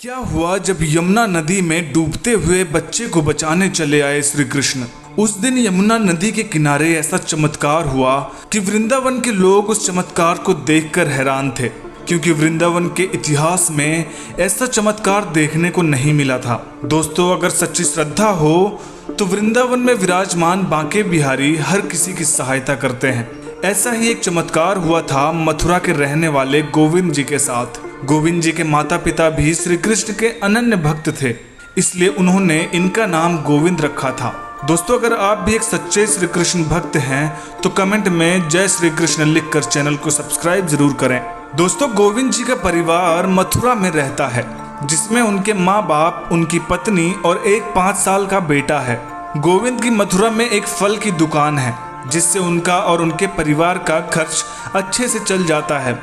क्या हुआ जब यमुना नदी में डूबते हुए बच्चे को बचाने चले आए श्री कृष्ण। उस दिन यमुना नदी के किनारे ऐसा चमत्कार हुआ कि वृंदावन के लोग उस चमत्कार को देखकर हैरान थे, क्योंकि वृंदावन के इतिहास में ऐसा चमत्कार देखने को नहीं मिला था। दोस्तों, अगर सच्ची श्रद्धा हो तो वृंदावन में विराजमान बांके बिहारी हर किसी की सहायता करते हैं। ऐसा ही एक चमत्कार हुआ था मथुरा के रहने वाले गोविंद जी के साथ। गोविंद जी के माता पिता भी श्री कृष्ण के अनन्य भक्त थे, इसलिए उन्होंने इनका नाम गोविंद रखा था। दोस्तों, अगर आप भी एक सच्चे श्री कृष्ण भक्त हैं तो कमेंट में जय श्री कृष्ण लिखकर चैनल को सब्सक्राइब जरूर करें। दोस्तों, गोविंद जी का परिवार मथुरा में रहता है, जिसमें उनके माँ बाप, उनकी पत्नी और एक 5 साल का बेटा है। गोविंद की मथुरा में एक फल की दुकान है, जिससे उनका और उनके परिवार का खर्च अच्छे से चल जाता है।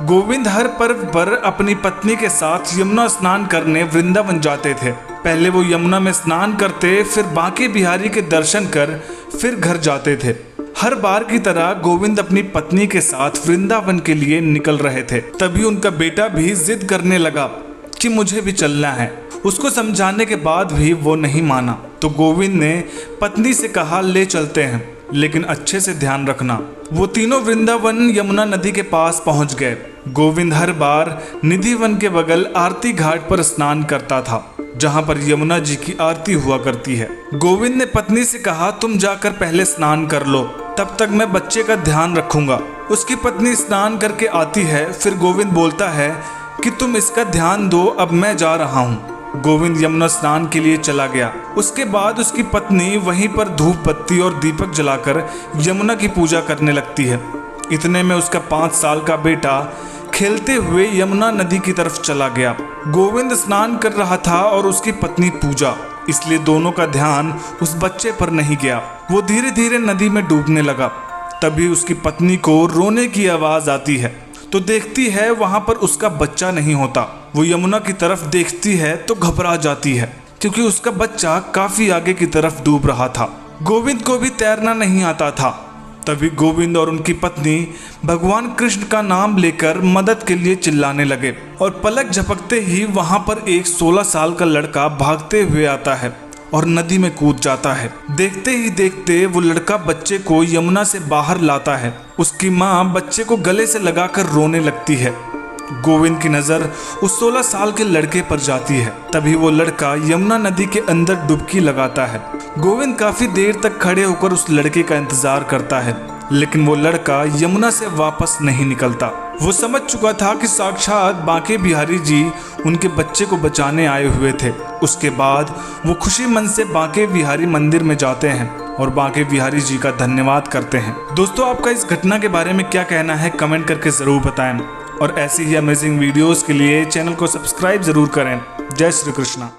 गोविंद हर पर्व पर अपनी पत्नी के साथ यमुना स्नान करने वृंदावन जाते थे। पहले वो यमुना में स्नान करते, फिर बांके बिहारी के दर्शन कर फिर घर जाते थे। हर बार की तरह गोविंद अपनी पत्नी के साथ वृंदावन के लिए निकल रहे थे। तभी उनका बेटा भी जिद करने लगा कि मुझे भी चलना है। उसको समझाने के बाद भी वो नहीं माना, तो गोविंद ने पत्नी से कहा, ले चलते हैं, लेकिन अच्छे से ध्यान रखना। वो तीनों वृंदावन यमुना नदी के पास पहुंच गए। गोविंद हर बार निधिवन के बगल आरती घाट पर स्नान करता था, जहां पर यमुना जी की आरती हुआ करती है। गोविंद ने पत्नी से कहा, तुम जाकर पहले स्नान कर लो, तब तक मैं बच्चे का ध्यान रखूंगा। उसकी पत्नी स्नान करके आती है, फिर गोविंद बोलता है कि तुम इसका ध्यान दो, अब मैं जा रहा हूँ। गोविंद यमुना स्नान के लिए चला गया। उसके बाद उसकी पत्नी वहीं पर धूप बत्ती और दीपक जलाकर यमुना की पूजा करने लगती है। इतने में उसका 5 साल का बेटा खेलते हुए यमुना नदी की तरफ चला गया। गोविंद स्नान कर रहा था और उसकी पत्नी पूजा, इसलिए दोनों का ध्यान उस बच्चे पर नहीं गया। वो धीरे धीरे नदी में डूबने लगा। तभी उसकी पत्नी को रोने की आवाज आती है, तो देखती है वहां पर उसका बच्चा नहीं होता। वो यमुना की तरफ देखती है तो घबरा जाती है, क्योंकि उसका बच्चा काफी आगे की तरफ डूब रहा था। गोविंद को भी तैरना नहीं आता था। तभी गोविंद और उनकी पत्नी भगवान कृष्ण का नाम लेकर मदद के लिए चिल्लाने लगे, और पलक झपकते ही वहां पर एक 16 साल का लड़का भागते हुए आता है और नदी में कूद जाता है। देखते ही देखते वो लड़का बच्चे को यमुना से बाहर लाता है। उसकी माँ बच्चे को गले से लगाकर रोने लगती है। गोविंद की नज़र उस 16 साल के लड़के पर जाती है। तभी वो लड़का यमुना नदी के अंदर डुबकी लगाता है। गोविंद काफी देर तक खड़े होकर उस लड़के का इंतजार करता है, लेकिन वो लड़का यमुना से वापस नहीं निकलता। वो समझ चुका था कि साक्षात बांके बिहारी जी उनके बच्चे को बचाने आए हुए थे। उसके बाद वो खुशी मन से बांके बिहारी मंदिर में जाते हैं और बांके बिहारी जी का धन्यवाद करते हैं। दोस्तों, आपका इस घटना के बारे में क्या कहना है, कमेंट करके ज़रूर बताएं, और ऐसी ही अमेजिंग वीडियोस के लिए चैनल को सब्सक्राइब ज़रूर करें। जय श्री कृष्णा।